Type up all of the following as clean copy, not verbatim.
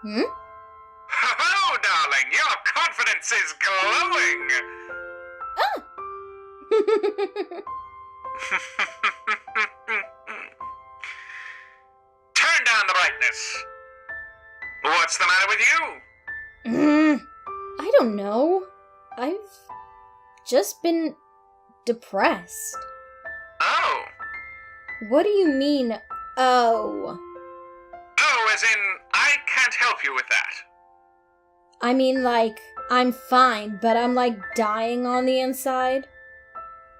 Hmm? Oh, darling, your confidence is glowing! Oh! Turn down the brightness. What's the matter with you? I don't know. I've just been depressed. Oh. What do you mean, oh? Oh, as in, I can't help you with that. I mean, like, I'm fine, but I'm, like, dying on the inside.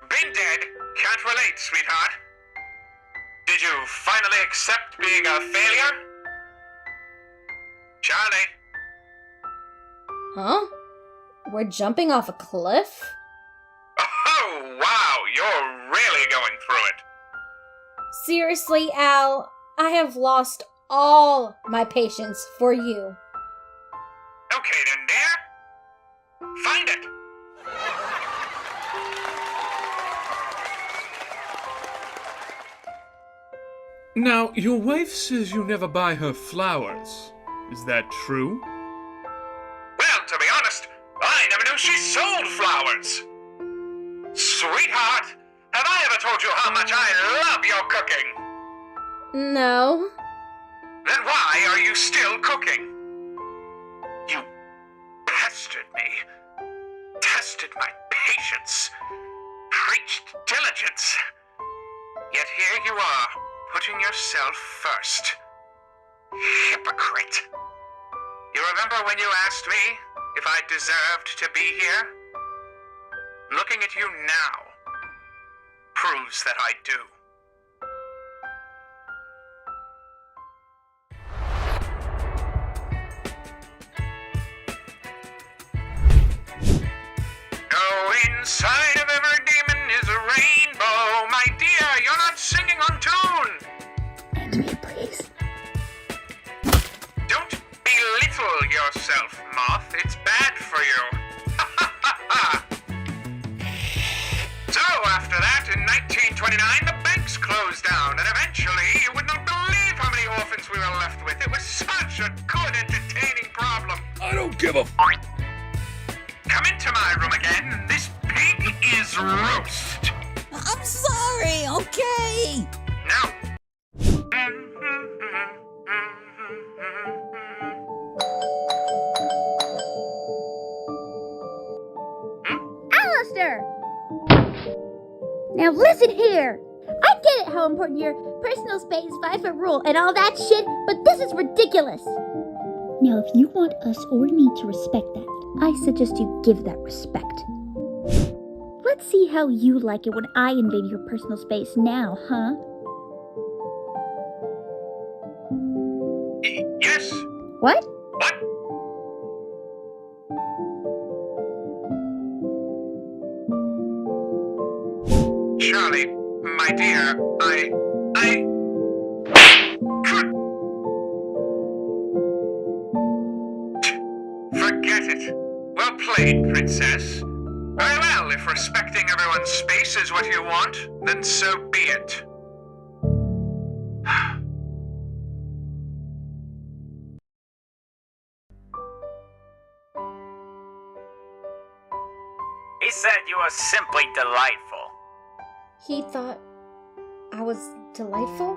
Been dead, can't relate, sweetheart. Did you finally accept being a failure? Charlie? Huh? We're jumping off a cliff? Oh, wow, you're really going through it. Seriously, Al, I have lost all my patience for you. Okay then, dear. Find it. Now, your wife says you never buy her flowers. Is that true? Well, to be honest, I never knew she sold flowers. Sweetheart, have I ever told you how much I love your cooking? No. Then why are you still cooking? You pestered me, tested my patience, preached diligence. Yet here you are, putting yourself first. Hypocrite. You remember when you asked me if I deserved to be here? Looking at you now proves that I do. Oh, inside of every demon is a rainbow. My dear, you're not singing on tune. Hand me, please. Don't belittle yourself, Moth. It's bad for you. So, after that, in 1929, the banks closed down, and eventually, you would not believe how many orphans we were left with. It was such a good, entertaining problem. I don't give a Come into my room again. This pig is roast. I'm sorry, okay? Now. Alastor! Now listen here! I get it how important your personal space 5-foot rule and all that shit, but this is ridiculous! Now if you want us or me to respect that, I suggest you give that respect. Let's see how you like it when I invade your personal space now, huh? Yes? What? What? Charlie, my dear, Forget it. Well played, princess. Very well, if respecting everyone's space is what you want, then so be it. He said you were simply delightful. He thought I was delightful?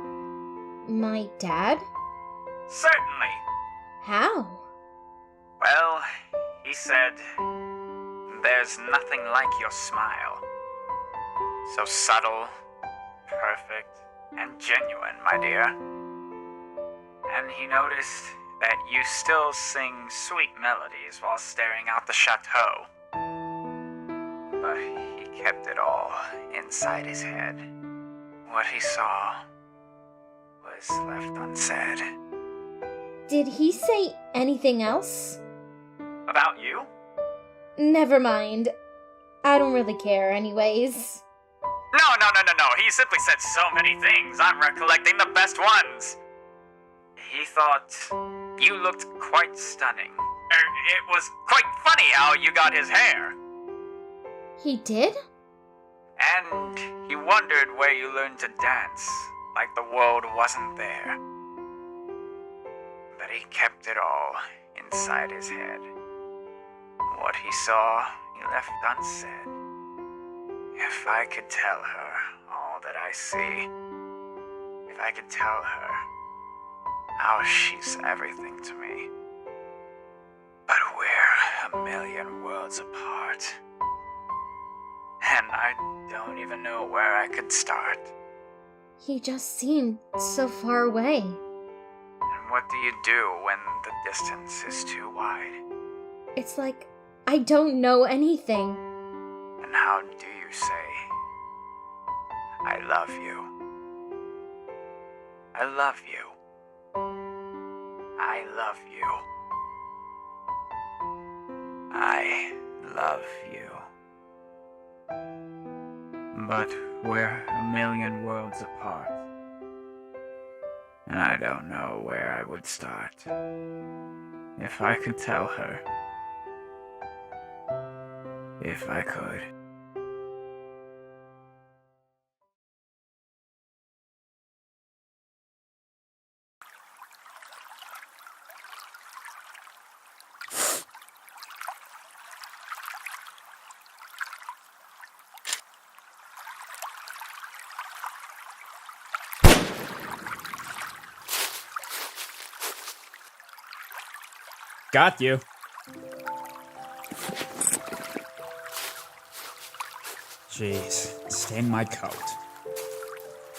My dad? Certainly. How? Well, he said, there's nothing like your smile. So subtle, perfect, and genuine, my dear. And he noticed that you still sing sweet melodies while staring out the chateau. But he kept it all inside his head. What he saw was left unsaid. Did he say anything else? About you? Never mind. I don't really care anyways. No. He simply said so many things. I'm recollecting the best ones. He thought you looked quite stunning. It was quite funny how you got his hair. He did? And he wondered where you learned to dance. like the world wasn't there. But he kept it all inside his head. What he saw, he left unsaid. If I could tell her all that I see, if I could tell her how she's everything to me. But we're a million worlds apart. And I don't even know where I could start. He just seemed so far away. And what do you do when the distance is too wide? It's like I don't know anything. And how do you say, I love you? I love you. I love you. I love you. But we're a million worlds apart. And I don't know where I would start. If I could tell her. If I could. Got you. Jeez, stained my coat.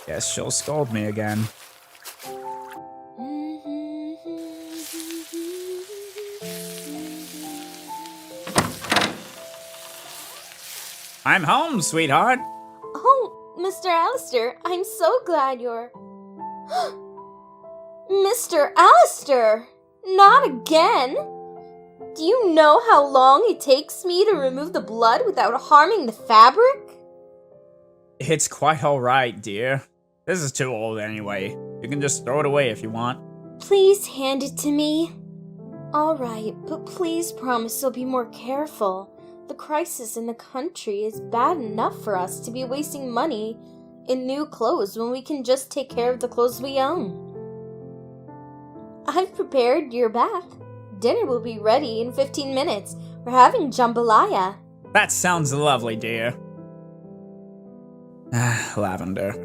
Guess she'll scold me again. I'm home, sweetheart. Oh, Mr. Alastor, I'm so glad you're... Mr. Alastor! Not again! Do you know how long it takes me to remove the blood without harming the fabric? It's quite alright, dear. This is too old anyway. You can just throw it away if you want. Please hand it to me. Alright, but please promise you'll be more careful. The crisis in the country is bad enough for us to be wasting money in new clothes when we can just take care of the clothes we own. I've prepared your bath. Dinner will be ready in 15 minutes. We're having jambalaya. That sounds lovely, dear. Lavender.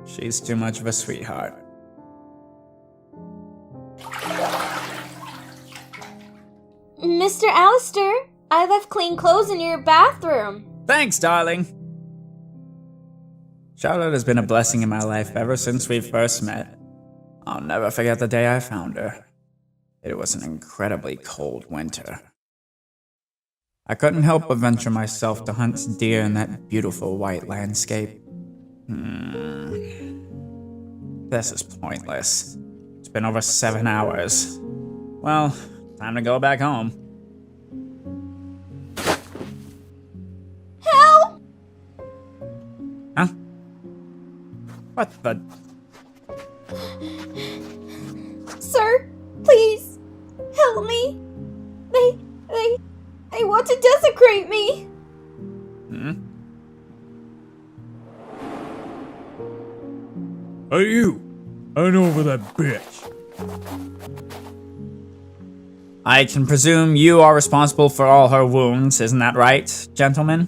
She's too much of a sweetheart. Mr. Alastor, I left clean clothes in your bathroom. Thanks, darling. Charlotte has been a blessing in my life ever since we first met. I'll never forget the day I found her. It was an incredibly cold winter. I couldn't help but venture myself to hunt deer in that beautiful white landscape. This is pointless. It's been over 7 hours. Well, time to go back home. Help! Huh? What the... Sir, please, help me. They want to desecrate me. Hey you! Hand over that bitch! I can presume you are responsible for all her wounds, isn't that right, gentlemen?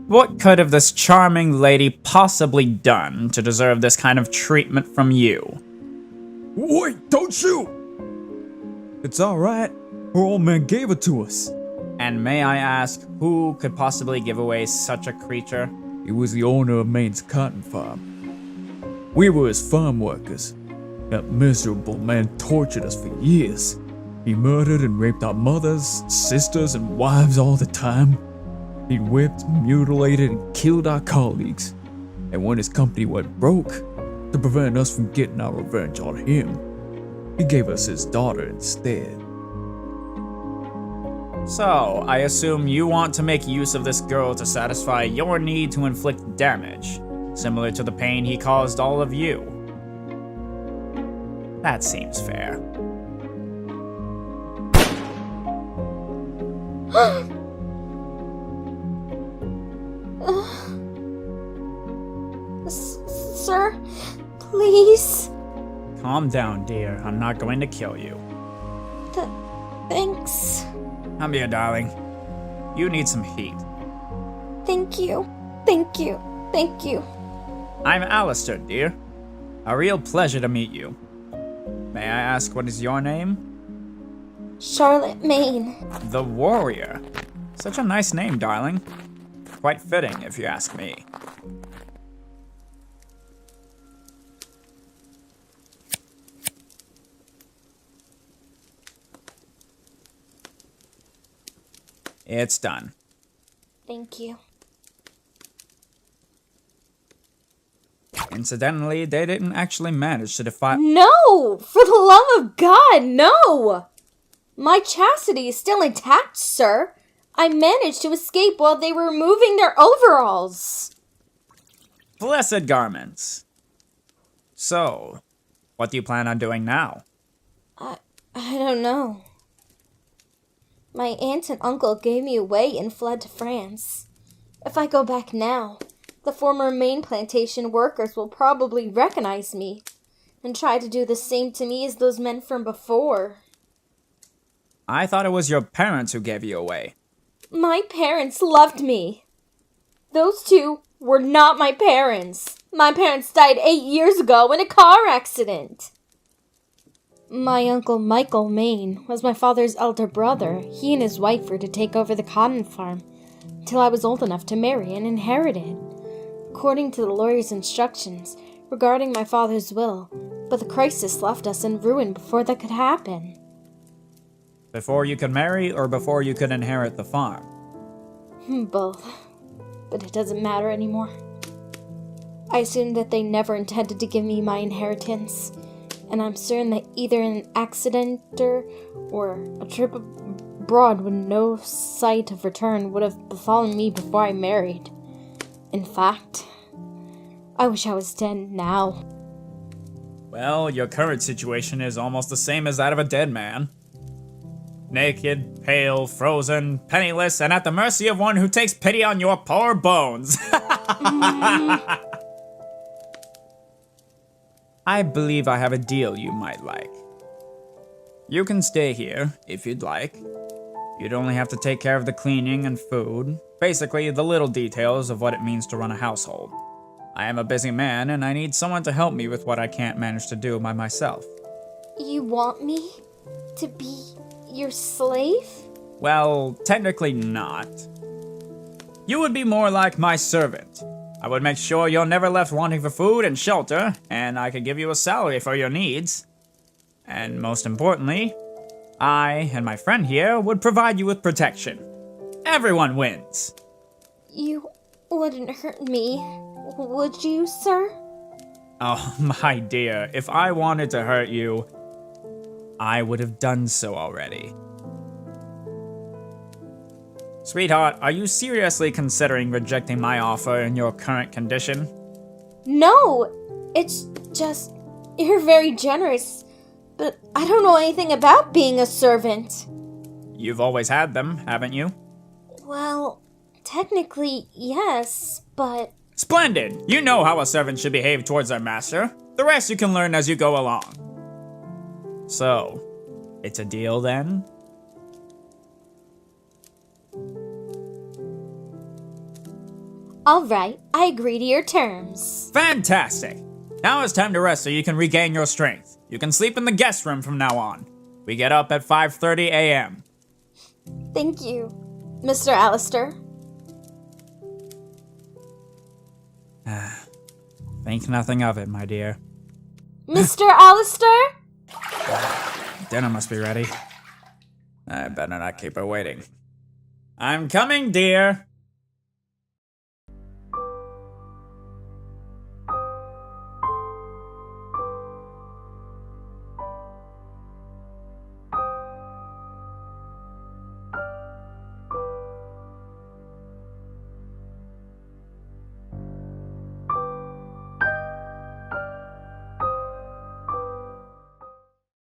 What could have this charming lady possibly done to deserve this kind of treatment from you? Wait, don't shoot! It's alright. Her old man gave it to us. And may I ask, who could possibly give away such a creature? He was the owner of Maine's cotton farm. We were his farm workers. That miserable man tortured us for years. He murdered and raped our mothers, sisters, and wives all the time. He whipped, mutilated, and killed our colleagues. And when his company went broke, to prevent us from getting our revenge on him, he gave us his daughter instead. So, I assume you want to make use of this girl to satisfy your need to inflict damage, similar to the pain he caused all of you. That seems fair. sir? Please? Calm down, dear. I'm not going to kill you. Thanks. Come here, darling. You need some heat. Thank you. Thank you. Thank you. I'm Alastor, dear. A real pleasure to meet you. May I ask what is your name? Charlotte Maine. The Warrior. Such a nice name, darling. Quite fitting, if you ask me. It's done. Thank you. Incidentally, they didn't actually manage to defy— No! For the love of God, no! My chastity is still intact, sir. I managed to escape while they were removing their overalls. Blessed garments. So, what do you plan on doing now? I don't know. My aunt and uncle gave me away and fled to France. If I go back now, the former Maine plantation workers will probably recognize me and try to do the same to me as those men from before. I thought it was your parents who gave you away. My parents loved me. Those two were not my parents. My parents died 8 years ago in a car accident. My uncle Michael Maine was my father's elder brother. He and his wife were to take over the cotton farm until I was old enough to marry and inherit it, according to the lawyer's instructions regarding my father's will, but the crisis left us in ruin before that could happen. Before you could marry or before you could inherit the farm? Both. But it doesn't matter anymore. I assume that they never intended to give me my inheritance, and I'm certain that either an accident or a trip abroad with no sight of return would have befallen me before I married. In fact, I wish I was dead now. Well, your current situation is almost the same as that of a dead man. Naked, pale, frozen, penniless, and at the mercy of one who takes pity on your poor bones. I believe I have a deal you might like. You can stay here, if you'd like. You'd only have to take care of the cleaning and food, basically the little details of what it means to run a household. I am a busy man, and I need someone to help me with what I can't manage to do by myself. You want me to be your slave? Well, technically not. You would be more like my servant. I would make sure you're never left wanting for food and shelter, and I could give you a salary for your needs. And most importantly, I and my friend here would provide you with protection. Everyone wins. You wouldn't hurt me, would you, sir? Oh, my dear, if I wanted to hurt you, I would have done so already. Sweetheart, are you seriously considering rejecting my offer in your current condition? No, it's just, you're very generous, but I don't know anything about being a servant. You've always had them, haven't you? Well, technically, yes, but... Splendid! You know how a servant should behave towards their master. The rest you can learn as you go along. So, it's a deal then? All right, I agree to your terms. Fantastic! Now it's time to rest so you can regain your strength. You can sleep in the guest room from now on. We get up at 5:30 a.m. Thank you, Mr. Alastor. Think nothing of it, my dear. Mr. Alastor? Dinner must be ready. I better not keep her waiting. I'm coming, dear.